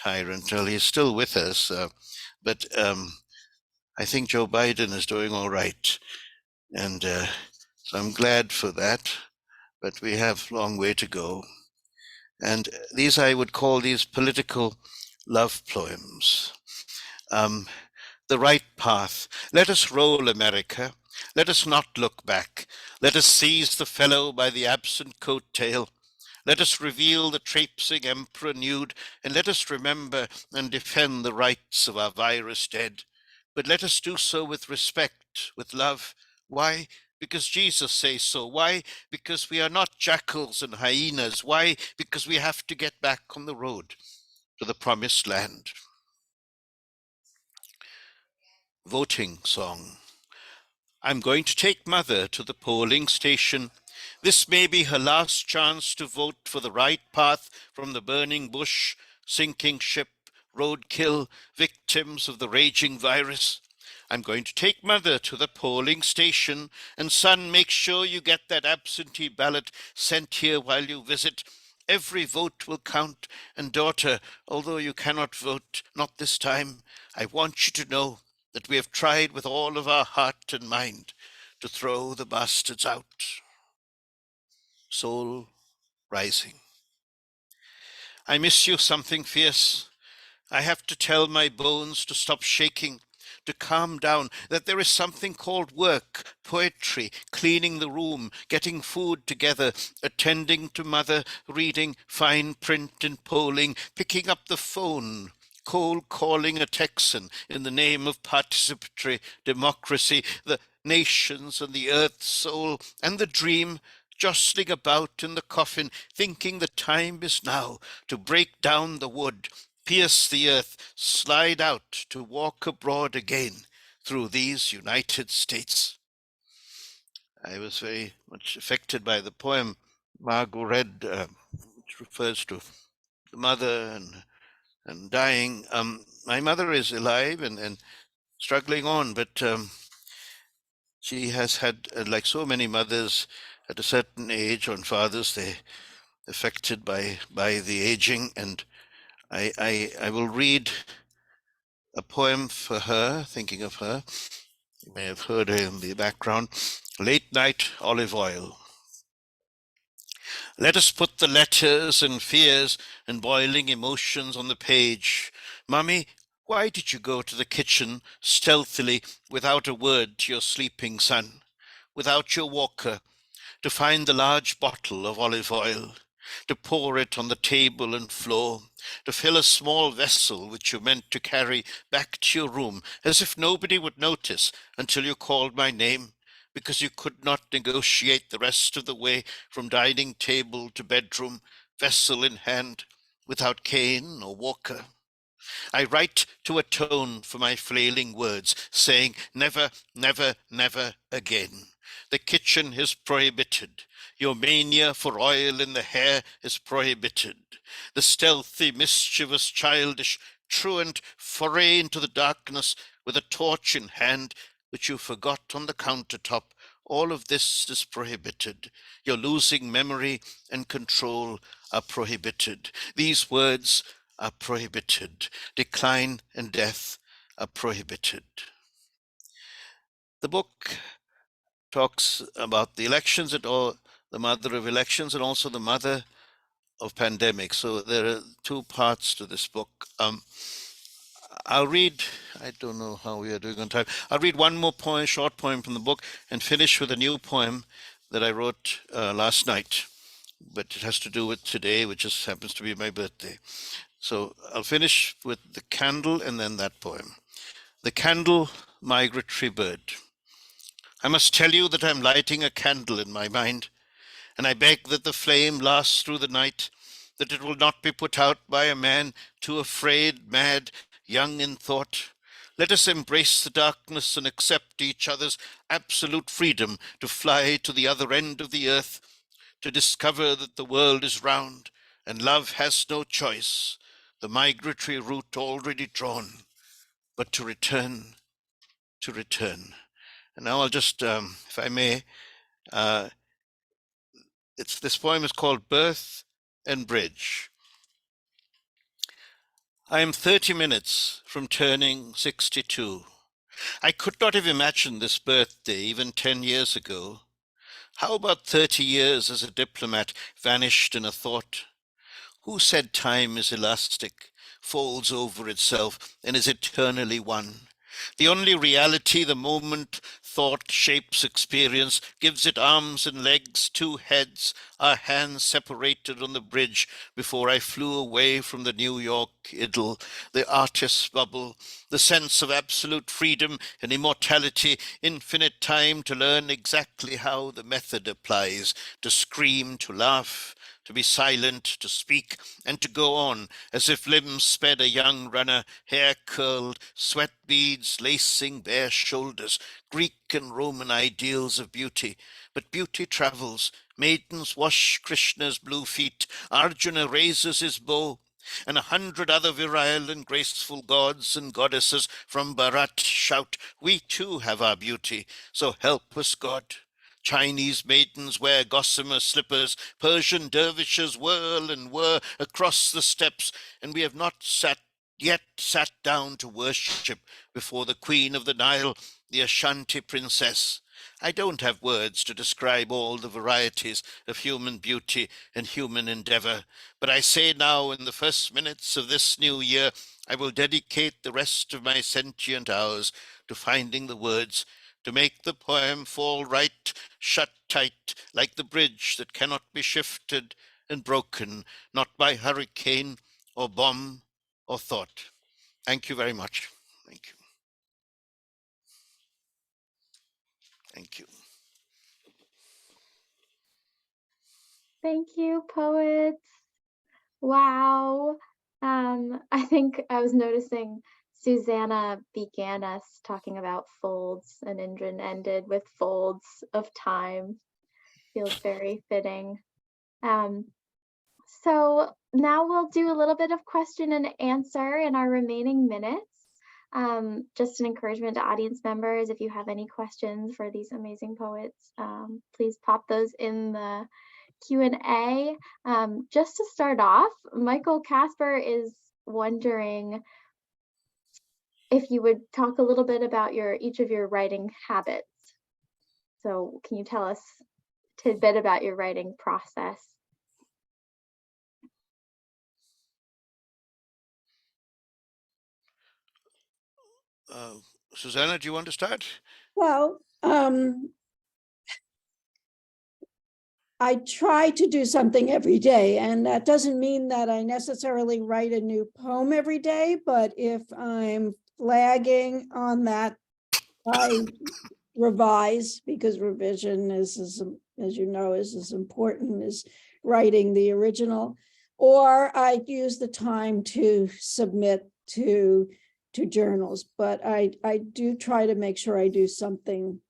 tyrant. Well, he's still with us, but I think Joe Biden is doing all right. And so I'm glad for that, but we have a long way to go. And these, I would call these political love poems. The right path. Let us roll, America. Let us not look back. Let us seize the fellow by the absent coat tail. Let us reveal the traipsing emperor nude, and let us remember and defend the rights of our virus dead. But let us do so with respect, with love. Why? Because Jesus says so. Why? Because we are not jackals and hyenas. Why? Because we have to get back on the road to the promised land. Voting song. I'm going to take Mother to the polling station. This may be her last chance to vote for the right path from the burning bush, sinking ship, roadkill, victims of the raging virus. I'm going to take Mother to the polling station, and son, make sure you get that absentee ballot sent here while you visit. Every vote will count, and daughter, although you cannot vote, not this time, I want you to know that we have tried with all of our heart and mind to throw the bastards out. Soul rising. I miss you something fierce. I have to tell my bones to stop shaking, to calm down, that there is something called work, poetry, cleaning the room, getting food together, attending to Mother, reading fine print and polling, picking up the phone, cold calling a Texan in the name of participatory democracy, the nations and the earth's soul and the dream jostling about in the coffin, thinking the time is now to break down the wood, pierce the earth, slide out to walk abroad again through these United States. I was very much affected by the poem Margo read, which refers to the mother and dying. My mother is alive and struggling on, but she has had, like so many mothers at a certain age, on Father's Day, affected by the aging. And I will read a poem for her, thinking of her. You may have heard her in the background. Late Night Olive Oil. Let us put the letters and fears and boiling emotions on the page. Mummy, why did you go to the kitchen stealthily without a word to your sleeping son, without your walker, to find the large bottle of olive oil, to pour it on the table and floor, to fill a small vessel which you meant to carry back to your room, as if nobody would notice until you called my name, because you could not negotiate the rest of the way from dining table to bedroom, vessel in hand, without cane or walker. I write to atone for my flailing words, saying never, never, never again. The kitchen is prohibited. Your mania for oil in the hair is prohibited. The stealthy, mischievous, childish, truant foray into the darkness with a torch in hand, which you forgot on the countertop, all of this is prohibited. Your losing memory and control are prohibited. These words are prohibited. Decline and death are prohibited. The book talks about the elections and all, the mother of elections and also the mother of pandemics. So there are two parts to this book. I'll read, I don't know how we are doing on time. I'll read one more poem, short poem from the book, and finish with a new poem that I wrote last night. But it has to do with today, which just happens to be my birthday. So I'll finish with The Candle and then that poem. The Candle, Migratory Bird. I must tell you that I'm lighting a candle in my mind, and I beg that the flame lasts through the night, that it will not be put out by a man too afraid, mad, young in thought. Let us embrace the darkness and accept each other's absolute freedom to fly to the other end of the earth, to discover that the world is round and love has no choice, the migratory route already drawn, but to return, to return. And now I'll just, if I may, this poem is called Birth and Bridge. I am 30 minutes from turning 62. I could not have imagined this birthday even 10 years ago. How about 30 years as a diplomat vanished in a thought? Who said time is elastic, folds over itself, and is eternally one? The only reality the moment thought shapes experience, gives it arms and legs, two heads, our hands separated on the bridge before I flew away from the New York idyll, the artist's bubble, the sense of absolute freedom and immortality, infinite time to learn exactly how the method applies, to scream, to laugh, to be silent, to speak, and to go on, as if limbs sped a young runner, hair curled, sweat beads lacing bare shoulders, Greek and Roman ideals of beauty. But beauty travels. Maidens wash Krishna's blue feet. Arjuna raises his bow, and 100 other virile and graceful gods and goddesses from Bharat shout, we too have our beauty, so help us God. Chinese maidens wear gossamer slippers, Persian dervishes whirl and whir across the steppes, and we have not yet sat down to worship before the Queen of the Nile, the Ashanti princess. I don't have words to describe all the varieties of human beauty and human endeavor, but I say now in the first minutes of this new year, I will dedicate the rest of my sentient hours to finding the words to make the poem fall right, shut tight, like the bridge that cannot be shifted and broken, not by hurricane or bomb or thought. Thank you very much. Thank you. Thank you. Thank you, poets. Wow. I think I was noticing Susana began us talking about folds and Indran ended with folds of time. Feels very fitting. Um, so now we'll do a little bit of question and answer in our remaining minutes. Just an encouragement to audience members, if you have any questions for these amazing poets, please pop those in the Q&A. Just to start off, Michael Casper is wondering if you would talk a little bit about each of your writing habits. So can you tell us a tidbit about your writing process? Susana, do you want to start? Well, I try to do something every day, and that doesn't mean that I necessarily write a new poem every day, but if I'm flagging on that, I revise, because revision is as you know, is as important as writing the original, or I use the time to submit to journals. But I do try to make sure I do something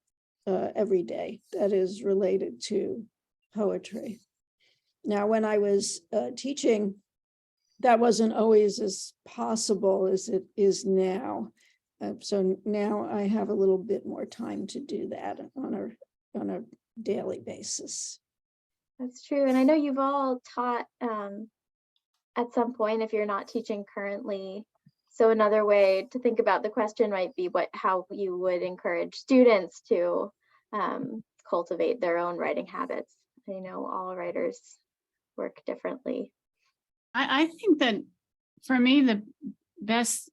every day that is related to poetry. Now, when I was teaching, that wasn't always as possible as it is now. So now I have a little bit more time to do that on a daily basis. That's true. And I know you've all taught at some point, if you're not teaching currently. So another way to think about the question might be how you would encourage students to cultivate their own writing habits. I know all writers work differently. I think that for me, the best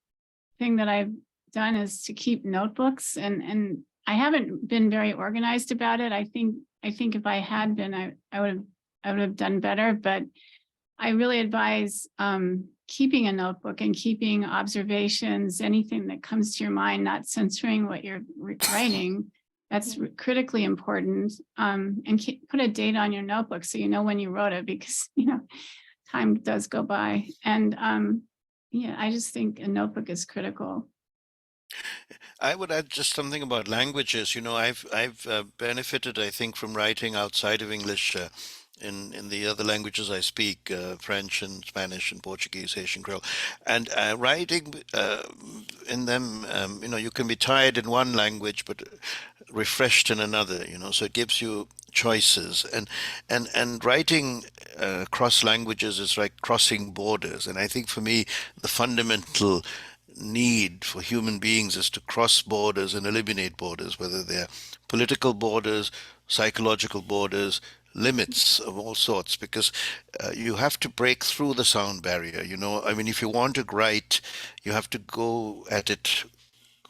thing that I've done is to keep notebooks, and I haven't been very organized about it. I think if I had been, I would have done better, but I really advise keeping a notebook and keeping observations, anything that comes to your mind, not censoring what you're writing. That's critically important. And put a date on your notebook so you know when you wrote it, because time does go by. And yeah, I just think a notebook is critical. I would add just something about languages. I've benefited, I think, from writing outside of English in the other languages I speak, French and Spanish and Portuguese, Haitian Creole, and writing in them. You can be tired in one language but refreshed in another. So it gives you choices, and writing across languages is like crossing borders. And I think for me, the fundamental need for human beings is to cross borders and eliminate borders, whether they're political borders, psychological borders, limits of all sorts, because you have to break through the sound barrier. I mean, if you want to write, you have to go at it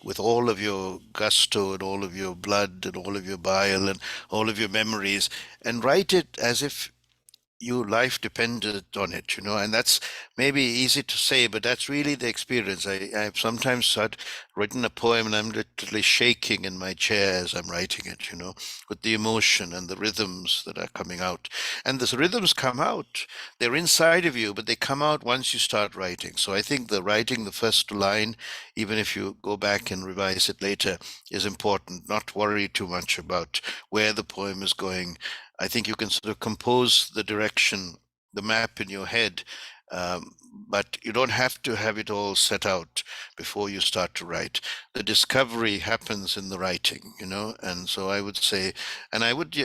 with all of your gusto and all of your blood and all of your bile and all of your memories, and write it as if your life depended on it, and that's maybe easy to say, but that's really the experience. I've sometimes written a poem and I'm literally shaking in my chair as I'm writing it, with the emotion and the rhythms that are coming out. And the rhythms come out, they're inside of you, but they come out once you start writing. So I think the writing the first line, even if you go back and revise it later, is important. Not worry too much about where the poem is going. I think you can sort of compose the direction, the map in your head, but you don't have to have it all set out before you start to write. The discovery happens in the writing, and so I would say, and I would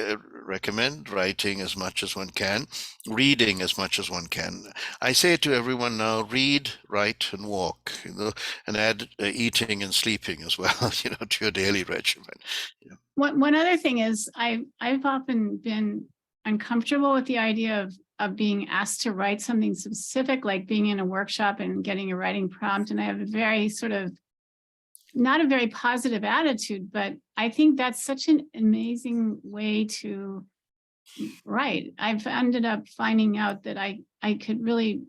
recommend writing as much as one can, reading as much as one can. I say to everyone now, read, write, and walk, and add eating and sleeping as well, to your daily regimen. One other thing is I've often been uncomfortable with the idea of being asked to write something specific, like being in a workshop and getting a writing prompt. And I have a very sort of, not a very positive attitude, but I think that's such an amazing way to write. I've ended up finding out that I could really,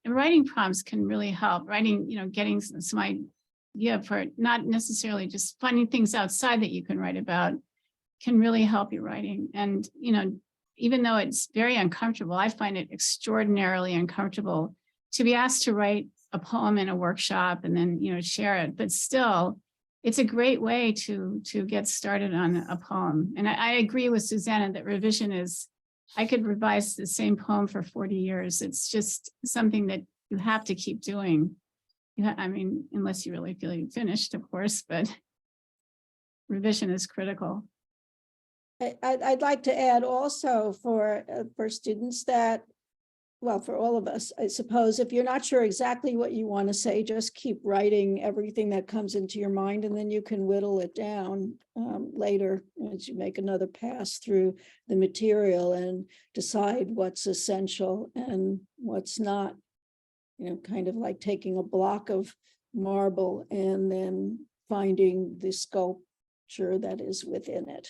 writing prompts can really help. Writing, getting some idea for not necessarily just finding things outside that you can write about can really help your writing. And, even though it's very uncomfortable, I find it extraordinarily uncomfortable to be asked to write a poem in a workshop and then, share it. But still, it's a great way to get started on a poem. And I agree with Susana that revision is, I could revise the same poem for 40 years. It's just something that you have to keep doing. I mean, unless you really feel you've finished, of course, but revision is critical. I'd like to add also for students that, well, for all of us, I suppose, if you're not sure exactly what you want to say, just keep writing everything that comes into your mind, and then you can whittle it down later as you make another pass through the material and decide what's essential and what's not. Kind of like taking a block of marble and then finding the sculpture that is within it.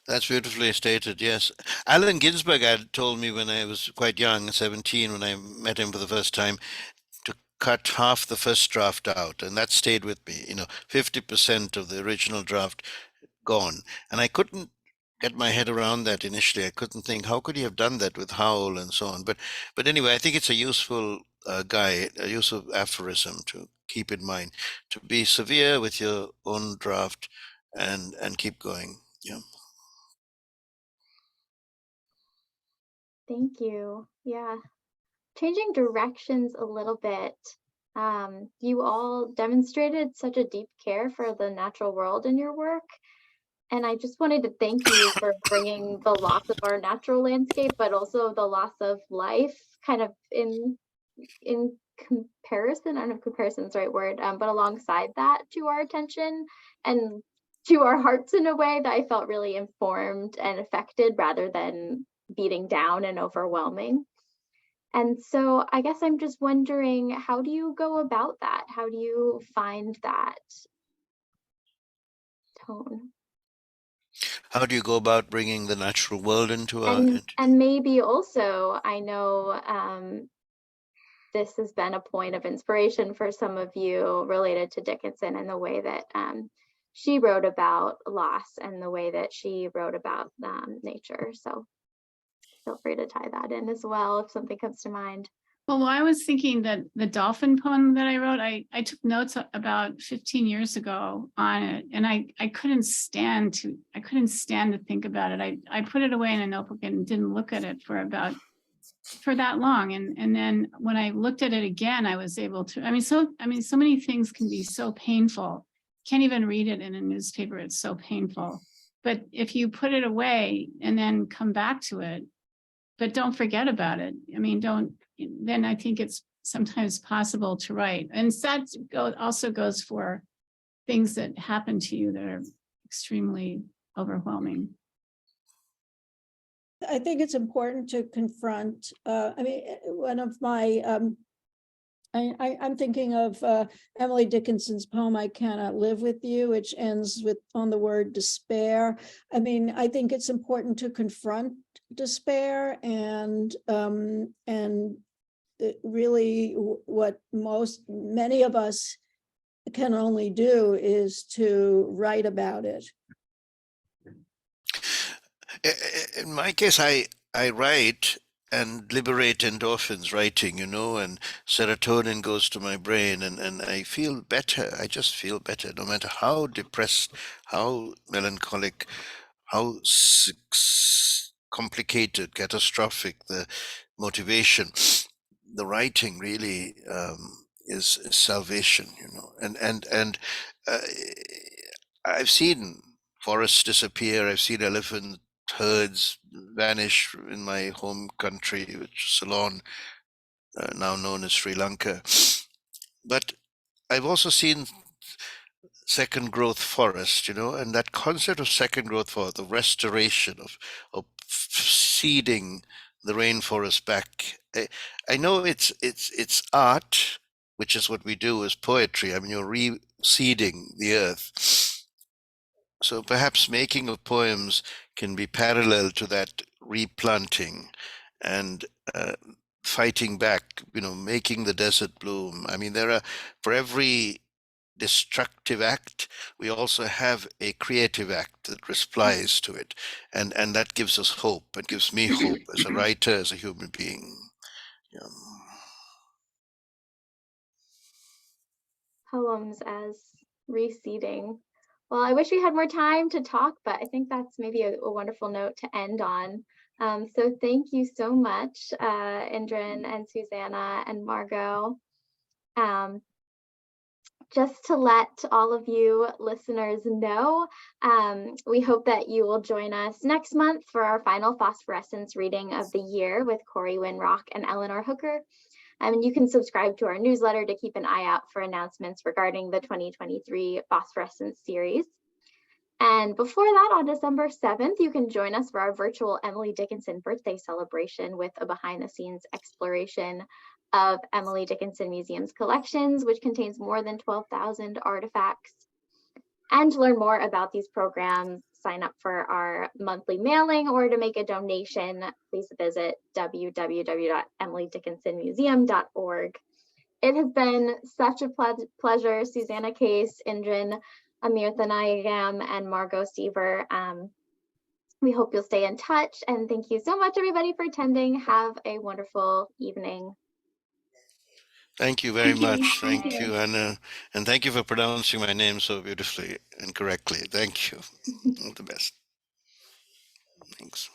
That's beautifully stated, yes. Allen Ginsberg had told me when I was quite young, 17, when I met him for the first time, to cut half the first draft out, and that stayed with me. 50% of the original draft gone. And I couldn't get my head around that initially. I couldn't think, how could he have done that with Howl and so on? But anyway, I think it's a useful guide, a useful aphorism to keep in mind, to be severe with your own draft and keep going. Yeah. Thank you. Yeah. Changing directions a little bit. You all demonstrated such a deep care for the natural world in your work. And I just wanted to thank you for bringing the loss of our natural landscape, but also the loss of life kind of in comparison. I don't know if comparison is the right word, but alongside that to our attention and to our hearts in a way that I felt really informed and affected rather than beating down and overwhelming. And so I guess I'm just wondering, how do you go about that? How do you find that tone? How do you go about bringing the natural world into our... And maybe also, I know this has been a point of inspiration for some of you related to Dickinson and the way that she wrote about loss and the way that she wrote about nature. So feel free to tie that in as well if something comes to mind. Well, I was thinking that the dolphin poem that I wrote, I took notes about 15 years ago on it, and I couldn't stand to think about it. I put it away in a notebook and didn't look at it for that long. And then when I looked at it again, I was able to, so many things can be so painful. Can't even read it in a newspaper. It's so painful. But if you put it away and then come back to it, but don't forget about it. Then I think it's sometimes possible to write. And that also goes for things that happen to you that are extremely overwhelming. I think it's important to confront, one of my, I'm thinking of Emily Dickinson's poem, I Cannot Live With You, which ends on the word despair. I think it's important to confront despair and really what many of us can only do is to write about it. In my case, I write and liberate endorphins writing, and serotonin goes to my brain and I feel better. I just feel better, no matter how depressed, how melancholic, how complicated, catastrophic the motivation. The writing really is salvation, and I've seen forests disappear. I've seen elephant herds vanish in my home country, which is Ceylon, now known as Sri Lanka. But I've also seen second growth forest, and that concept of second growth forest, the restoration of seeding the rainforest back. I know it's art, which is what we do as poetry. You're reseeding the earth. So perhaps making of poems can be parallel to that replanting and fighting back, making the desert bloom. There are, for every destructive act, we also have a creative act that replies to it. And that gives us hope. It gives me hope as a writer, as a human being. Poems as reseeding. Well, I wish we had more time to talk, but I think that's maybe a wonderful note to end on. So thank you so much, Indran and Susana and Margo. Just to let all of you listeners know, we hope that you will join us next month for our final phosphorescence reading of the year with Corey Winrock and Eleanor Hooker. And you can subscribe to our newsletter to keep an eye out for announcements regarding the 2023 phosphorescence series. And before that, on December 7th, you can join us for our virtual Emily Dickinson birthday celebration with a behind-the-scenes exploration of Emily Dickinson Museum's collections, which contains more than 12,000 artifacts. And to learn more about these programs, sign up for our monthly mailing, or to make a donation, please visit www.emilydickinsonmuseum.org. It has been such a pleasure, Susana Case, Indran Amirthanayagam, and Margo Seaver. We hope you'll stay in touch, and thank you so much, everybody, for attending. Have a wonderful evening. Thank you very much. Thank you, Anna. And thank you for pronouncing my name so beautifully and correctly. Thank you. All the best. Thanks.